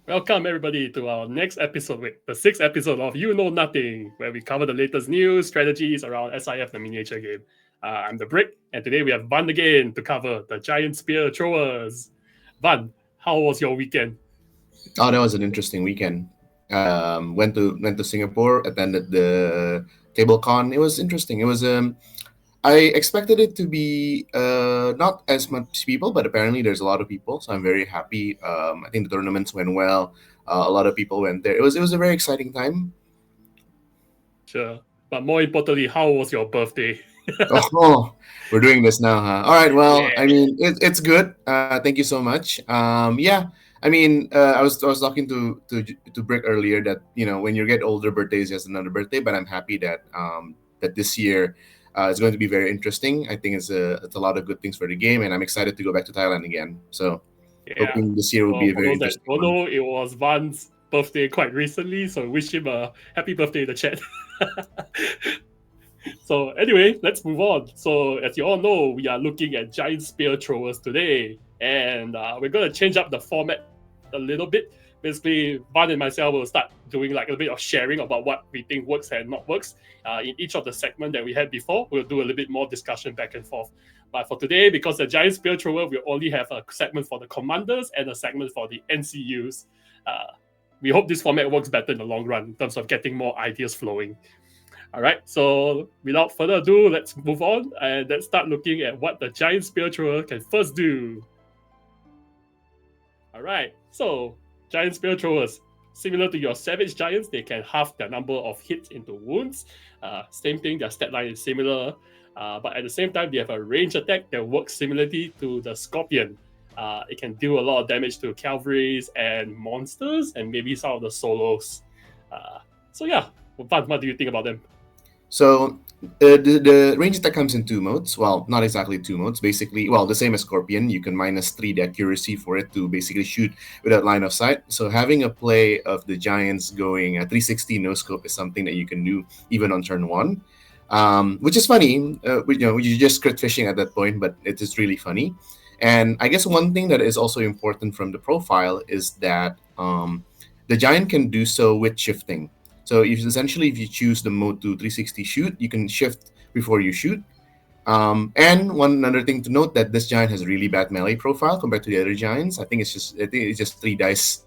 Welcome everybody to our next episode, the sixth episode of You Know Nothing, where we cover the latest news, strategies around SIF, the miniature game. I'm the Brick, and today we have Van again to cover the Giant Spear Throwers. Van, how was your weekend? Oh, that was an interesting weekend. Went to Singapore, attended the TableCon. It was interesting. I expected it to be not as much people, but apparently there's a lot of people, so I'm very happy. I think the tournaments went well. A lot of people went there. It was a very exciting time. Sure. But more importantly, how was your birthday? Oh, we're doing this now, huh? All right. Well, Yeah. I mean, it's good. Thank you so much. Yeah. I mean, I was talking to Brick earlier that when you get older, birthdays just another birthday. But I'm happy that this year it's going to be very interesting. I think it's a lot of good things for the game, and I'm excited to go back to Thailand again. So Yeah. hoping this year will Well, be a for very those that interesting don't one. know, it was Van's birthday quite recently, so wish him a happy birthday in the chat. So anyway, let's move on. So as you all know, we are looking at giant spear throwers today, and we're gonna change up the format a little bit. Basically, Van and myself will start doing like a bit of sharing about what we think works and not works. In each of the segment that we had before, we'll do a little bit more discussion back and forth. But for today, because the giant spear thrower, we only have a segment for the commanders and a segment for the NCUs. Uh, we hope this format works better in the long run in terms of getting more ideas flowing. All right, so without further ado, let's move on and let's start looking at what the giant spear thrower can first do. All right, so giant spear throwers, similar to your savage giants, they can halve their number of hits into wounds. Same thing, their stat line is similar, but at the same time, they have a range attack that works similarly to the scorpion. It can do a lot of damage to cavalries and monsters, and maybe some of the solos. So yeah, what do you think about them? So the range attack comes in two modes. Well, not exactly two modes. Basically, well, the same as Scorpion. You can -3 the accuracy for it to basically shoot without line of sight. So having a play of the Giants going at 360 no scope is something that you can do even on turn one, which is funny. You're just crit fishing at that point, but it is really funny. And I guess one thing that is also important from the profile is that the Giant can do so with shifting. So if you choose the mode to 360 shoot, you can shift before you shoot. And one other thing to note that this giant has a really bad melee profile compared to the other giants. I think it's just 3 dice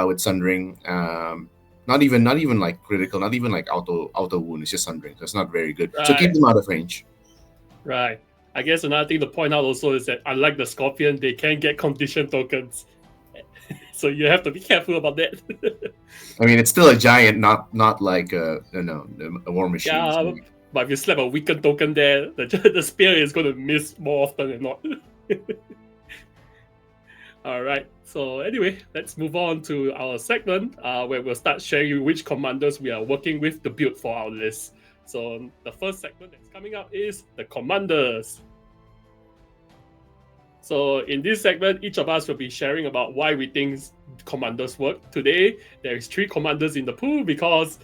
with sundering. Not even like critical, not even like auto wound. It's just sundering, so it's not very good. So keep Right, them out of range. right. I guess another thing to point out also is that unlike the scorpion, they can get condition tokens. So you have to be careful about that. I mean, it's still a giant, not like a war machine. So Yeah, but if you slap a weakened token there, the spear is going to miss more often than not. All right. So anyway, let's move on to our segment where we'll start sharing you which commanders we are working with to build for our list. So the first segment that's coming up is the commanders. So in this segment, each of us will be sharing about why we think commanders work. Today, there is 3 commanders in the pool because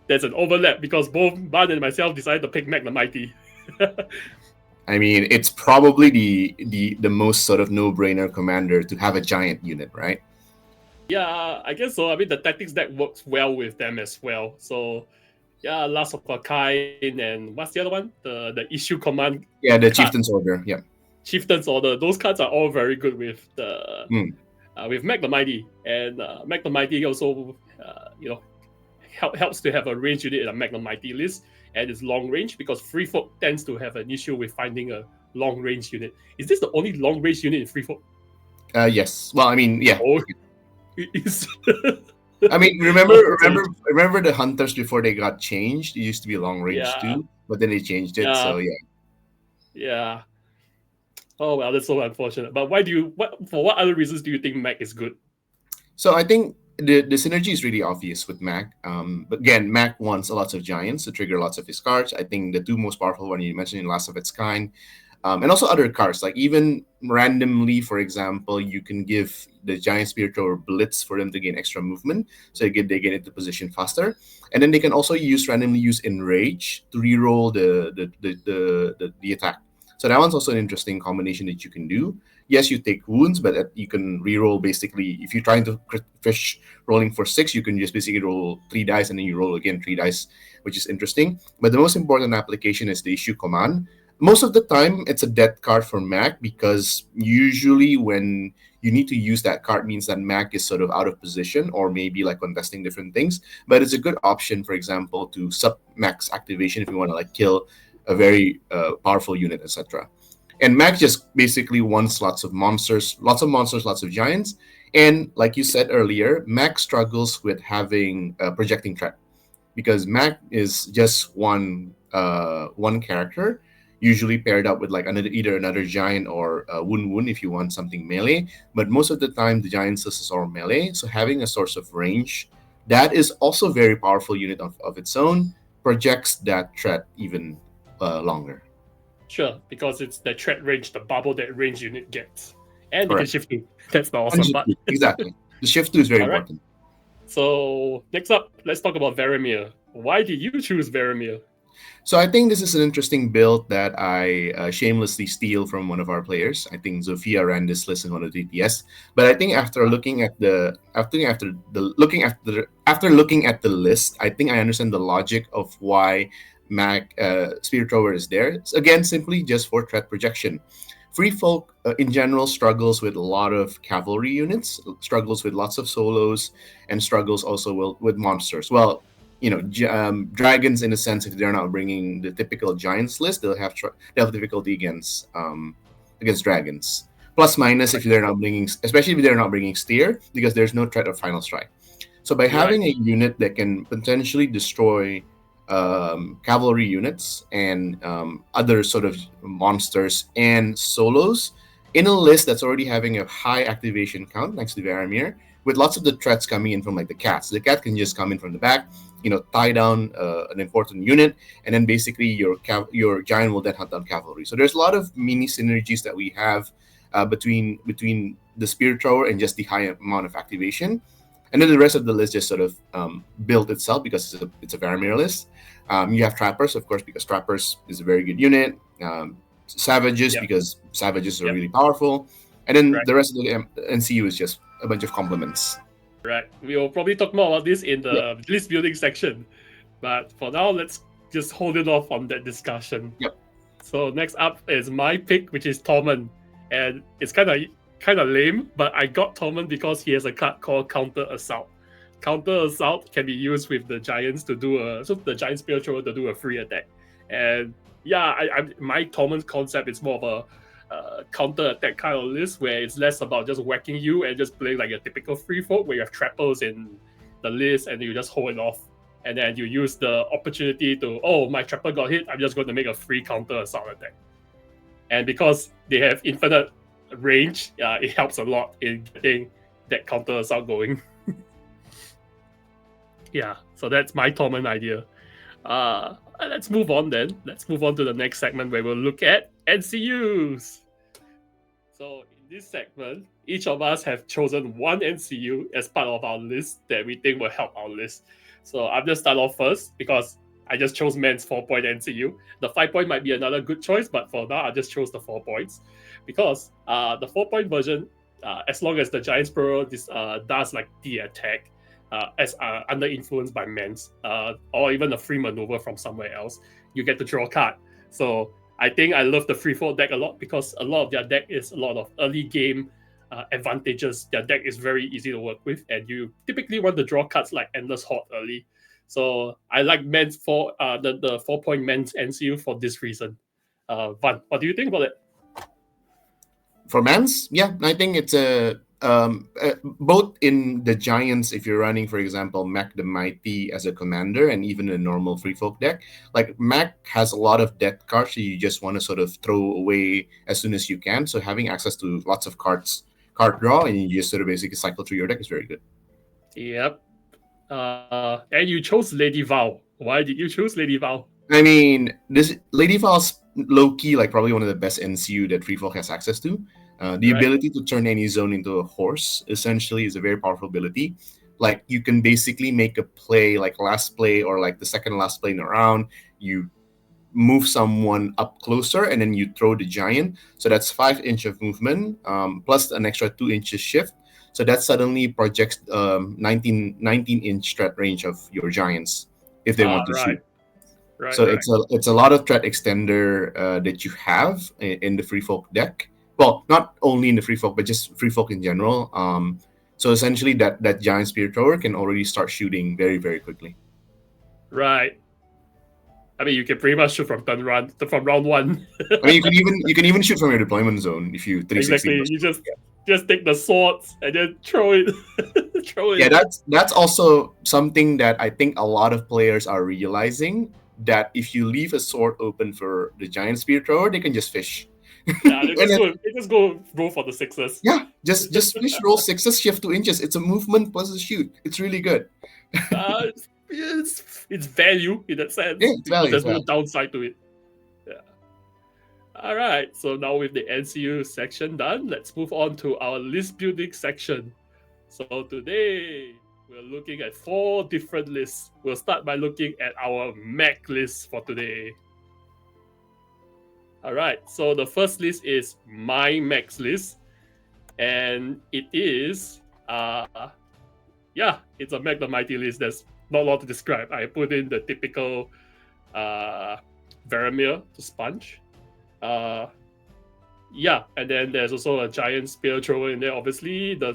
there's an overlap because both Van and myself decided to pick Mac the Mighty. I mean, it's probably the most sort of no-brainer commander to have a giant unit, right? Yeah, I guess so. I mean, the tactics deck works well with them as well. So yeah, Last of a Kind and what's the other one? The issue command Yeah, the card, chieftain's order. Yeah. Chieftain's Order. Those cards are all very good Hmm. with Mac the Mighty, and Mac the Mighty also helps to have a range unit in a Mac the Mighty list, and it's long range because Free Folk tends to have an issue with finding a long range unit. Is this the only long range unit in Free Folk? Yes. Well, I mean, yeah. Oh, it is. I mean, remember, Oh, so remember, remember the hunters before they got changed. It used to be long range yeah, too, but then they changed it. yeah, So yeah. yeah. Oh well, that's so unfortunate. But why do you? For what other reasons do you think Mac is good? So I think the synergy is really obvious with Mac. But again, Mac wants a lot of giants to trigger lots of his cards. I think the two most powerful one you mentioned in Last of Its Kind, and also other cards like even randomly, for example, you can give the giant spirit thrower blitz for them to gain extra movement, so they get into position faster, and then they can also randomly use enrage to reroll the attack. So that one's also an interesting combination that you can do. Yes, you take wounds, but you can reroll basically. If you're trying to fish rolling for 6, you can just basically roll 3 dice and then you roll again 3 dice, which is interesting. But the most important application is the issue command. Most of the time, it's a dead card for Mac because usually when you need to use that card means that Mac is sort of out of position or maybe like contesting different things. But it's a good option, for example, to sub Mac's activation if you want to like kill a very powerful unit, etc. And Mac just basically wants lots of monsters, lots of giants. And like you said earlier, Mac struggles with having a projecting threat because Mac is just one character, usually paired up with like either another giant or Woon if you want something melee. But most of the time, the giant sisters are melee, so having a source of range that is also a very powerful unit of its own projects that threat even longer. Sure, because it's the threat range, the bubble that range unit gets. And you can Correct. shift to. That's the awesome part. Exactly. The shift 2 is very All right. important. So next up, let's talk about Varamyr. Why did you choose Varamyr? So I think this is an interesting build that I shamelessly steal from one of our players. I think Zofia ran this list in one of the TTS. But I think after looking at the list, I think I understand the logic of why Mac Spirit Thrower is there. Again, simply just for threat projection. Free Folk in general struggles with a lot of cavalry units, struggles with lots of solos, and struggles also with monsters. Well, dragons in a sense, if they're not bringing the typical giants list, they'll have difficulty against dragons. Plus minus if they're not bringing, especially if they're not bringing steer, because there's no threat of final strike. So by having a unit that can potentially destroy cavalry units and other sort of monsters and solos in a list that's already having a high activation count next to Varamyr, with lots of the threats coming in from like the cats. The cat can just come in from the back, tie down an important unit, and then basically your giant will then hunt down cavalry. So there's a lot of mini synergies that we have between the Spirit Thrower and just the high amount of activation. And then the rest of the list just sort of built itself because it's a Varamyr list. You have Trappers, of course, because Trappers is a very good unit. Savages, because Savages are really powerful. And then the rest of the NCU is just a bunch of complements. Right. We will probably talk more about this in the list building section. But for now, let's just hold it off on that discussion. Yep. So next up is my pick, which is Torment. And it's kind of lame, but I got Torment because he has a card called Counter Assault. Counter Assault can be used with the giants to do the giant Spirit Thrower to do a free attack. And my Torment concept is more of a counter attack kind of list where it's less about just whacking you and just playing like a typical free folk where you have trappers in the list and you just hold it off. And then you use the opportunity to, my trapper got hit, I'm just going to make a free counter assault attack. And because they have infinite range, it helps a lot in getting that counter assault going. So that's my Torment idea. Let's move on then. Let's move on to the next segment where we'll look at NCUs. So in this segment, each of us have chosen one NCU as part of our list that we think will help our list. So I'm just start off first because I just chose Mance 4-point NCU. The 5-point might be another good choice, but for now I just chose the 4 points because the 4-point version, as long as the Giant Sparrow does like the attack, as under influence by Mance, or even a free maneuver from somewhere else, you get to draw a card. So I think I love the free fall deck a lot because a lot of their deck is a lot of early game advantages. Their deck is very easy to work with, and you typically want to draw cards like Endless Horde early. So I like Mance for the 4-point Mance NCU for this reason. Van, what do you think about it? For Mance, I think it's both in the Giants, if you're running, for example, Mac the Mighty as a commander and even a normal free folk deck, like Mac has a lot of death cards so you just want to sort of throw away as soon as you can. So having access to lots of card draw and you just sort of basically cycle through your deck is very good. Yep. And you chose Lady Val. Why did you choose Lady Val? I mean, this Lady Val's low-key like probably one of the best NCU that free folk has access to. The ability to turn any zone into a horse essentially is a very powerful ability. Like you can basically make a play like last play or like the second last play in a round. You move someone up closer, and then you throw the giant. So that's 5 inch of movement, plus an extra 2 inches shift. So that suddenly projects 19 inch threat range of your giants if they want to shoot. So it's a lot of threat extender that you have in the free folk deck. Well, not only in the free folk, but just free folk in general. So essentially, that giant spear thrower can already start shooting very, very quickly. Right. I mean, you can pretty much shoot from round one. I mean, you can even shoot from your deployment zone if you 360. Exactly. You just take the swords and then throw it. Yeah, that's also something that I think a lot of players are realizing, that if you leave a sword open for the giant spear thrower, they can just fish. Yeah, they just go roll for the sixes. Yeah, just fish, roll sixes, shift 2 inches. It's a movement plus a shoot. It's really good. It's value in that sense. Yeah, it's value. There's no downside to it. Yeah. All right. So now with the NCU section done, let's move on to our list building section. So today we're looking at 4 different lists. We'll start by looking at our mech list for today. All right. So the first list is my mechs list, and it is it's a Mech the Mighty list. There's not a lot to describe. I put in the typical Varamyr to sponge. And then there's also a giant spear thrower in there. Obviously, the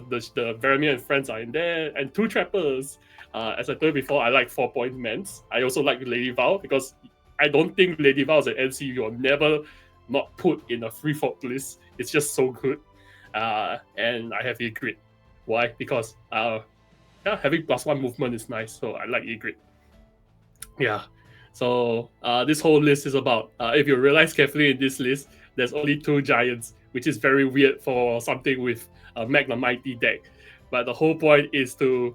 Varamyr and friends are in there, and 2 trappers. As I told you before, I like 4-point Mance. I also like Lady Val, because I don't think Lady Val is an NCU you'll never not put in a free folk list. It's just so good. And I have Ygritte. Why? Because having +1 movement is nice, so I like Ygritte. Yeah. So this whole list is about, if you realize carefully in this list, there's only 2 giants, which is very weird for something with a Mech the Mighty deck. But the whole point is to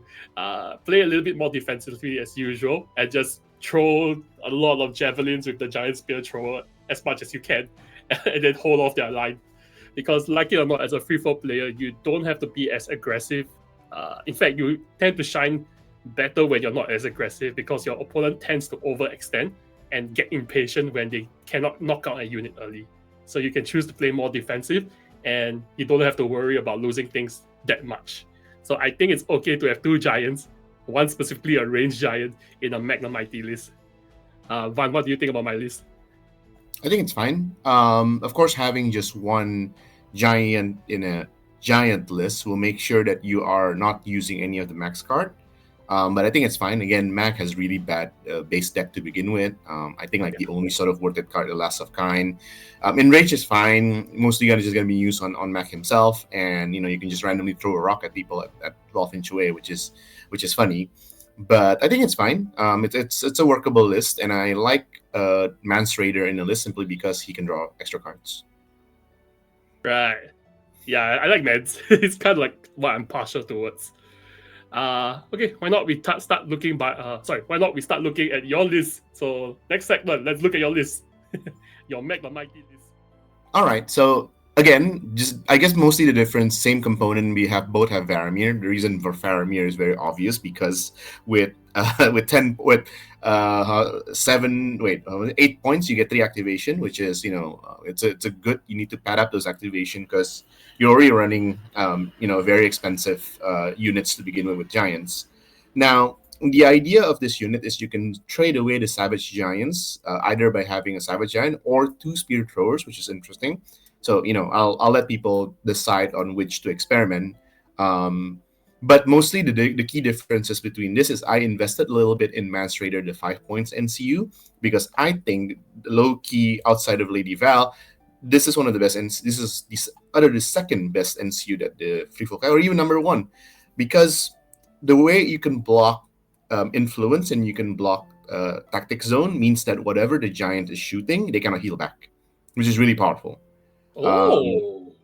play a little bit more defensively as usual, and just throw a lot of javelins with the giant spear thrower as much as you can, and then hold off their line. Because like it or not, as a free fall player, you don't have to be as aggressive. In fact, you tend to shine better when you're not as aggressive, because your opponent tends to overextend and get impatient when they cannot knock out a unit early. So you can choose to play more defensive, and you don't have to worry about losing things that much. So I think it's okay to have 2 giants, one specifically a ranged giant, in a Mech the Mighty list. Van, what do you think about my list? I think it's fine. Of course, having just 1 giant in a giant list will make sure that you are not using any of the max card. But I think it's fine. Again, Mac has really bad base deck to begin with. I think the only sort of worth it card, the Last of Kind. Enrage is fine. Mostly just going to be used on Mac himself, and you can just randomly throw a rock at people at 12 inch away, which is funny. But I think it's fine. It's a workable list, and I like Mance Rayder in the list simply because he can draw extra cards. Right. Yeah, I like Mance. It's kind of like what I'm partial towards. Okay, why not we start looking at your list? So next segment, let's look at your list. Your Mech the Mighty list. All right, so again, just I guess mostly the difference, same component. We both have Varamyr. The reason for Varamyr is very obvious, because with 8 points you get 3 activation, which is it's a good. You need to pad up those activation because you're already running very expensive units to begin with giants. Now the idea of this unit is you can trade away the Savage Giants either by having a Savage Giant or 2 Spear Throwers, which is interesting. So I'll let people decide on which to experiment. But mostly the key differences between this is I invested a little bit in Mance Rayder, the 5 points NCU, because I think low key outside of Lady Val, this is one of the best, and this is the second best NCU that the free folk, or even number 1, because the way you can block influence and you can block tactic zone means that whatever the giant is shooting, they cannot heal back, which is really powerful.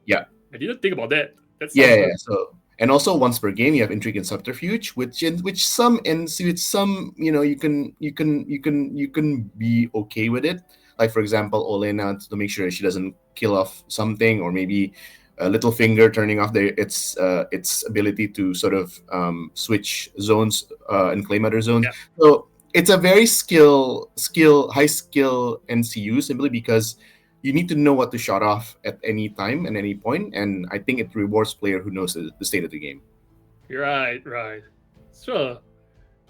Yeah. I didn't think about that. Yeah. So, and also once per game you have Intrigue and Subterfuge, which some you can be okay with it. Like for example, Olena, to make sure she doesn't kill off something, or maybe Littlefinger turning off its ability to sort of switch zones and claim other zones. Yeah. So it's a very high skill NCU simply because you need to know what to shut off at any time and any point, and I think it rewards player who knows the state of the game. Right. Sure.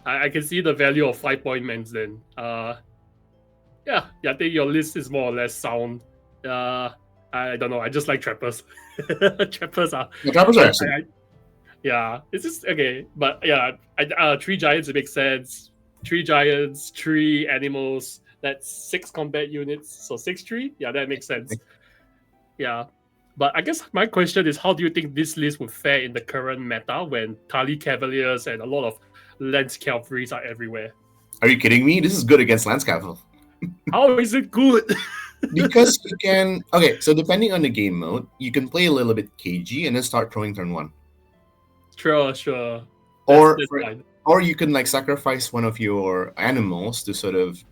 I can see the value of 5-point Mance then. Yeah, I think your list is more or less sound. I don't know. I just like trappers. Trappers are. The trappers are excellent. Yeah, it's just okay. But yeah, 3 giants, it makes sense. 3 giants, 3 animals. That's 6 combat units. So 6-3. Yeah, that makes sense. Yeah. But I guess my question is, how do you think this list would fare in the current meta when Tali Cavaliers and a lot of Lance Cavalries are everywhere? Are you kidding me? This is good against Lance Cavalry. How is it good? Because you can... Okay, so depending on the game mode, you can play a little bit cagey and then start throwing turn 1. Sure. Or you can like sacrifice one of your animals to sort of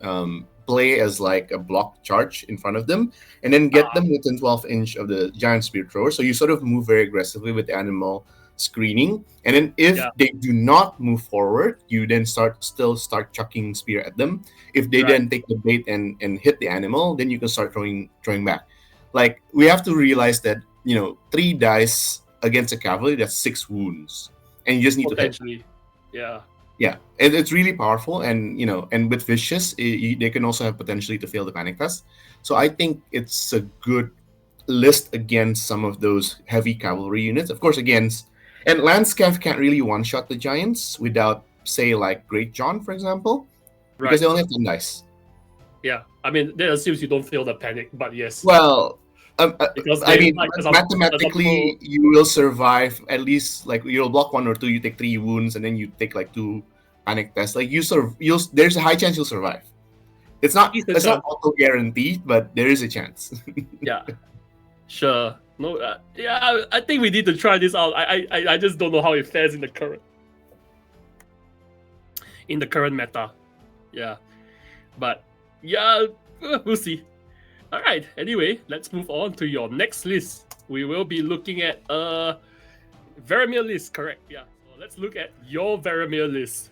play as like a block charge in front of them, and then get them within 12 inch of the giant spear thrower. So you sort of move very aggressively with the animal screening, and then if they do not move forward, you then start chucking spear at them. If they then take the bait and hit the animal, then you can start throwing back. Like, we have to realize that 3 dice against a cavalry, that's 6 wounds, and you just need to hit. Yeah, it's really powerful, and and with vicious, they can also have potentially to fail the panic test. So I think it's a good list against some of those heavy cavalry units. Of course, and Lance Cav can't really one-shot the giants without, say, like Great John, for example, because they only have 10 dice. Yeah, I mean, that assumes you don't feel the panic, but yes. Well, mathematically, you will survive at least, like, you'll block 1 or 2, you take 3 wounds, and then you take like 2 panic tests. Like, there's a high chance you'll survive. It's not auto guaranteed, but there is a chance. Yeah, sure. No, I think we need to try this out. I just don't know how it fares in the current meta. Yeah, but yeah, we'll see. All right. Anyway, let's move on to your next list. We will be looking at Varamyr List, correct? Yeah. So let's look at your Varamyr List.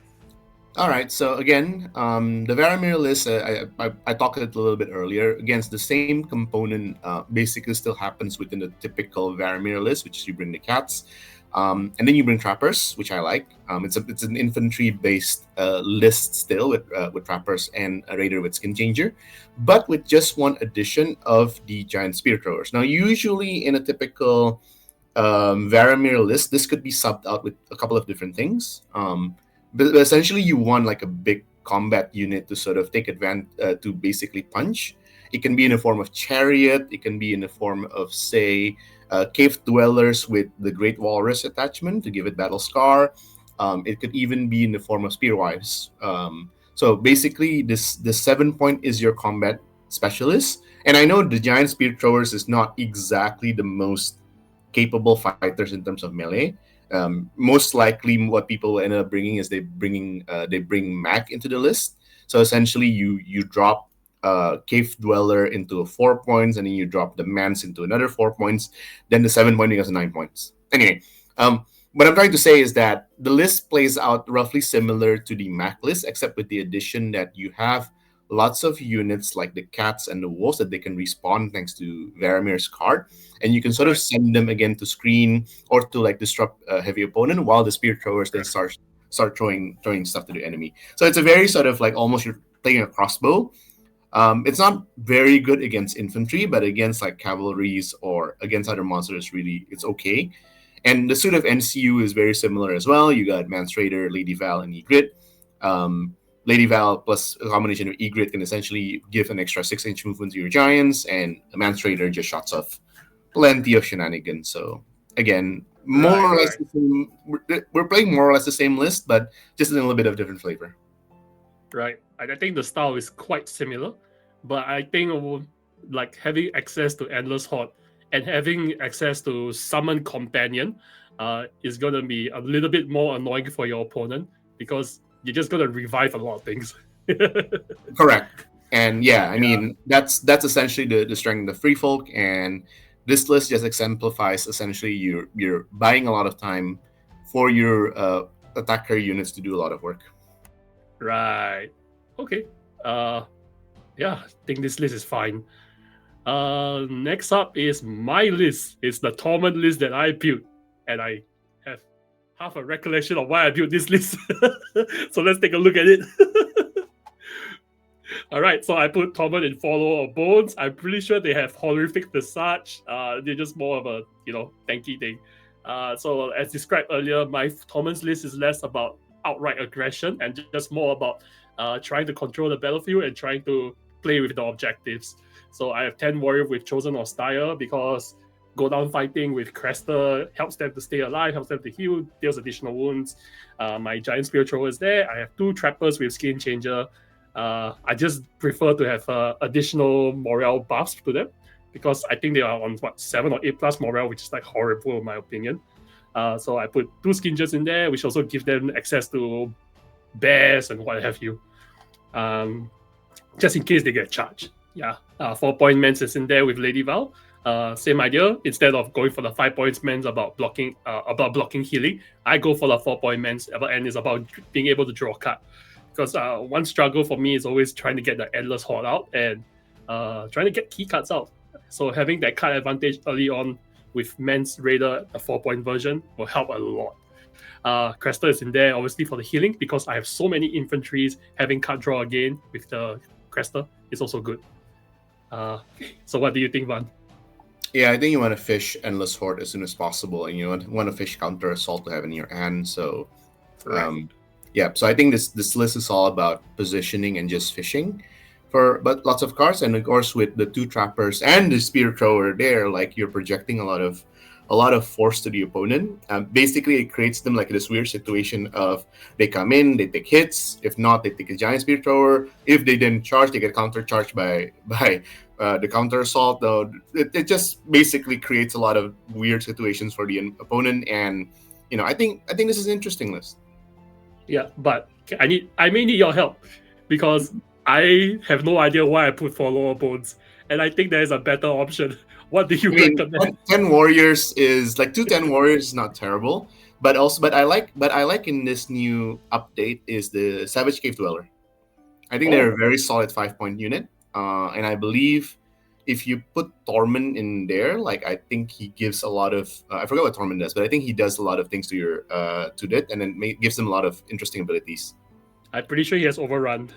All right. So again, the Varamyr List, I talked a little bit earlier. Against the same component, basically still happens within the typical Varamyr List, which is you bring the cats, and then you bring trappers, which I like. It's an infantry-based list still with trappers and a raider with Skinchanger, but with just one addition of the giant spear throwers. Now, usually in a typical Varamyr list, this could be subbed out with a couple of different things. But essentially, you want like a big combat unit to sort of take advantage to basically punch. It can be in the form of chariot. It can be in the form of, say, cave dwellers with the Great Walrus attachment to give it battle scar. It could even be in the form of spearwives. So basically, the 7-point is your combat specialist. And I know the giant spear throwers is not exactly the most capable fighters in terms of melee. Most likely, what people end up bringing is they bring Mac into the list. So essentially, you drop Cave Dweller into 4 points, and then you drop the Mance into another 4 points. Then the 7-point becomes 9 points. Anyway, what I'm trying to say is that the list plays out roughly similar to the Mac list, except with the addition that you have lots of units like the cats and the wolves that they can respawn thanks to Varamyr's card, and you can sort of send them again to screen or to like disrupt a heavy opponent, while the spear throwers then start throwing stuff to the enemy. So it's a very sort of like almost you're playing a crossbow. It's not very good against infantry, but against like cavalries or against other monsters, really it's okay. And the suit of NCU is very similar as well. You got Mance Rayder, Lady Val, and Ygritte. Lady Val plus a combination of Ygritte can essentially give an extra 6-inch movement to your giants, and Mance Rayder just shots off plenty of shenanigans. So again, more or less the same, we're playing more or less the same list, but just a little bit of different flavor. Right. I think the style is quite similar, but I think like having access to Endless Horde and having access to Summon Companion is going to be a little bit more annoying for your opponent, because you're just going to revive a lot of things. Correct. And I mean, that's essentially the strength of the free folk, and this list just exemplifies essentially you're buying a lot of time for your attacker units to do a lot of work. Right. Okay. Yeah, I think this list is fine. Next up is my list. It's the Torment list that I built, and I have half a recollection of why I built this list. So let's take a look at it. All right, so I put Torment in follow of Bones. I'm pretty sure they have horrific Visage. They're just more of a tanky thing. So as described earlier, my Torment's list is less about outright aggression and just more about trying to control the battlefield and trying to play with the objectives. So I have 10 warrior with Chosen or Styre because go down fighting with Cresta helps them to stay alive, helps them to heal, deals additional wounds. My Giant Spear Thrower is there. I have 2 Trappers with Skinchanger. I just prefer to have additional morale buffs to them because I think they are on 7 or 8 plus morale, which is like horrible in my opinion. So I put 2 Skinchers in there, which also give them access to bears and what have you, just in case they get charged. Yeah, 4-point Mance is in there with Lady Val. Same idea. Instead of going for the 5 points Mance about blocking healing, I go for the 4-point Mance and it's about being able to draw a card. Because one struggle for me is always trying to get the Endless Horde out and trying to get key cards out. So having that card advantage early on with Mance Rayder, the 4-point version, will help a lot. Cresta is in there obviously for the healing because I have so many infantries. Having card draw again with the Cresta is also good. So what do you think, Van? Yeah, I think you want to fish Endless Horde as soon as possible, and you want to fish Counter Assault to have in your hand. So, yeah. So I think this list is all about positioning and just fishing, but lots of cards, and of course with the 2 Trappers and the Spear Thrower there, like you're projecting a lot of force to the opponent. Basically, it creates them like this weird situation of they come in, they take hits. If not, they take a Giant Spear Thrower. If they didn't charge, they get counter charged by the counter assault. Though it just basically creates a lot of weird situations for the opponent. And I think this is an interesting list. Yeah, but I may need your help because I have no idea why I put Follower Bones, and I think there is a better option. What do you recommend? 10 warriors is like 10 warriors is not terrible, but I like in this new update is the Savage Cave Dweller. I think they're a very solid 5-point unit, and I believe if you put Torment in there, like I think he gives a lot of I forgot what Torment does, but I think he does a lot of things to your to that, and then gives them a lot of interesting abilities. I'm pretty sure he has Overrun.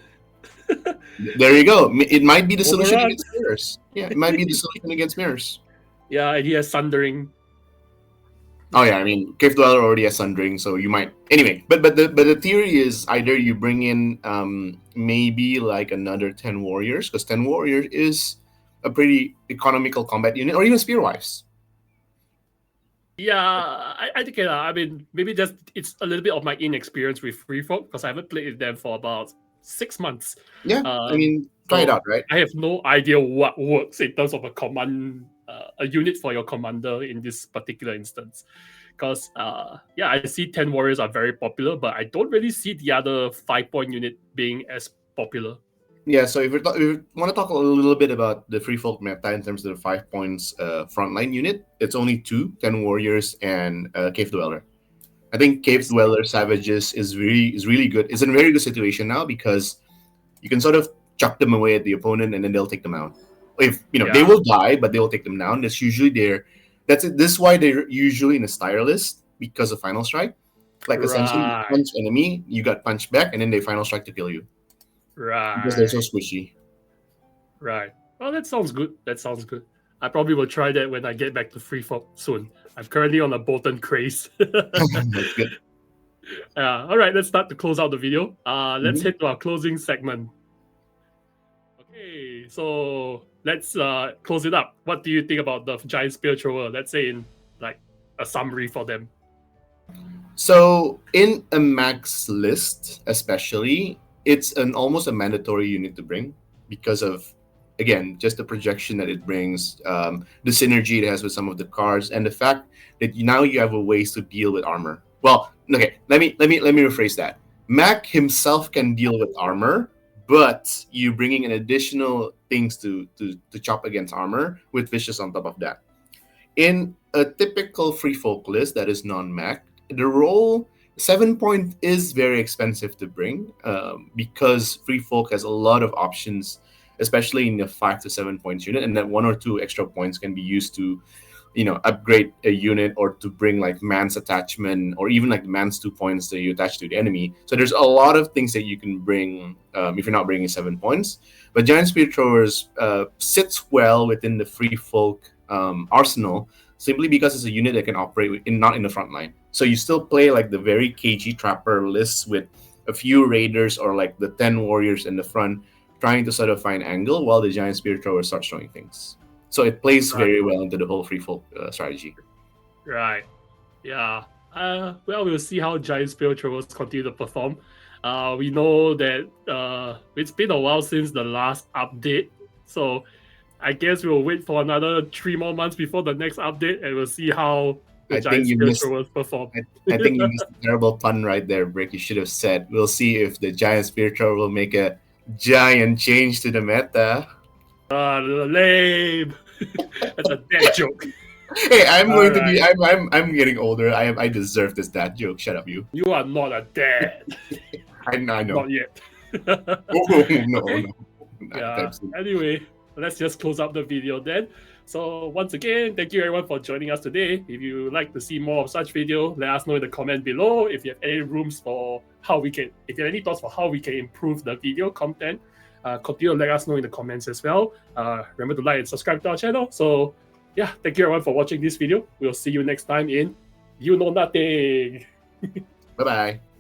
There you go. It might be the solution against mirrors. Yeah, it might be the solution against mirrors. Yeah, and he has Sundering. Oh yeah, I mean, Cave Dweller already has Sundering, so you might anyway. But the theory is either you bring in maybe like another 10 warriors, because 10 warriors is a pretty economical combat unit, or even Spearwives. Yeah, I think I mean maybe just it's a little bit of my inexperience with Free Folk because I haven't played with them for about 6 months. Yeah, I mean, try it out, right? I have no idea what works in terms of a unit for your commander in this particular instance. Because, I see 10 warriors are very popular, but I don't really see the other 5-point unit being as popular. Yeah, so if you want to talk a little bit about the Free Folk meta in terms of the 5 points frontline unit, it's only 10 warriors and Cave Dweller. I think Cave Dweller Savages is really good. It's in a very good situation now because you can sort of chuck them away at the opponent and then they'll take them out. If they will die, but they will take them down. That's usually this is why they're usually in a Styre list because of Final Strike. Like essentially you punch enemy, you got punched back, and then they Final Strike to kill you. Right. Because they're so squishy. Right. Oh, that sounds good. I probably will try that when I get back to Free Folk soon. I'm currently on a Bolton craze. That's good. All right, let's start to close out the video. Let's head to our closing segment. Okay, so let's close it up. What do you think about the Giant Spear Thrower? Let's say in like a summary for them. So in a max list, especially, it's almost a mandatory unit to bring because of, again, just the projection that it brings, the synergy it has with some of the cards, and the fact that now you have a ways to deal with armor. Well, okay, let me rephrase that. Mac himself can deal with armor, but you bringing in additional things to chop against armor with Vicious on top of that. In a typical Free Folk list that is non-Mac, the role 7 point is very expensive to bring because Free Folk has a lot of options, especially in the 5 to 7 points unit, and that 1 or 2 extra points can be used to, upgrade a unit or to bring like Mance attachment or even like Mance 2 points that you attach to the enemy. So there's a lot of things that you can bring if you're not bringing 7 points. But Giant Spear Throwers sits well within the Free Folk arsenal simply because it's a unit that can operate not in the front line. So you still play like the very KG Trapper lists with a few Raiders or like the 10 Warriors in the front trying to sort of find angle while the Giant Spear Thrower starts throwing things. So it plays very well into the whole Free Folk strategy. Right. Yeah. Well, we'll see how Giant Spear Throwers continue to perform. We know that it's been a while since the last update, so I guess we'll wait for another 3 more months before the next update, and we'll see how the Giant Spear Throwers perform. I think you missed a terrible pun right there, Brick. You should have said, we'll see if the Giant Spear Thrower will make a giant change to the meta. Lame. That's a dad joke. Hey, I'm going to be. I'm getting older. I deserve this dad joke. Shut up, you. You are not a dad. I know. Not yet. No. Yeah. Anyway, let's just close up the video then. So once again, thank you everyone for joining us today. If you like to see more of such video, let us know in the comment below. If you have any if you have any thoughts for how we can improve the video content, continue to let us know in the comments as well. Remember to like and subscribe to our channel. So yeah, thank you everyone for watching this video. We'll see you next time in You Know Nothing. Bye-bye.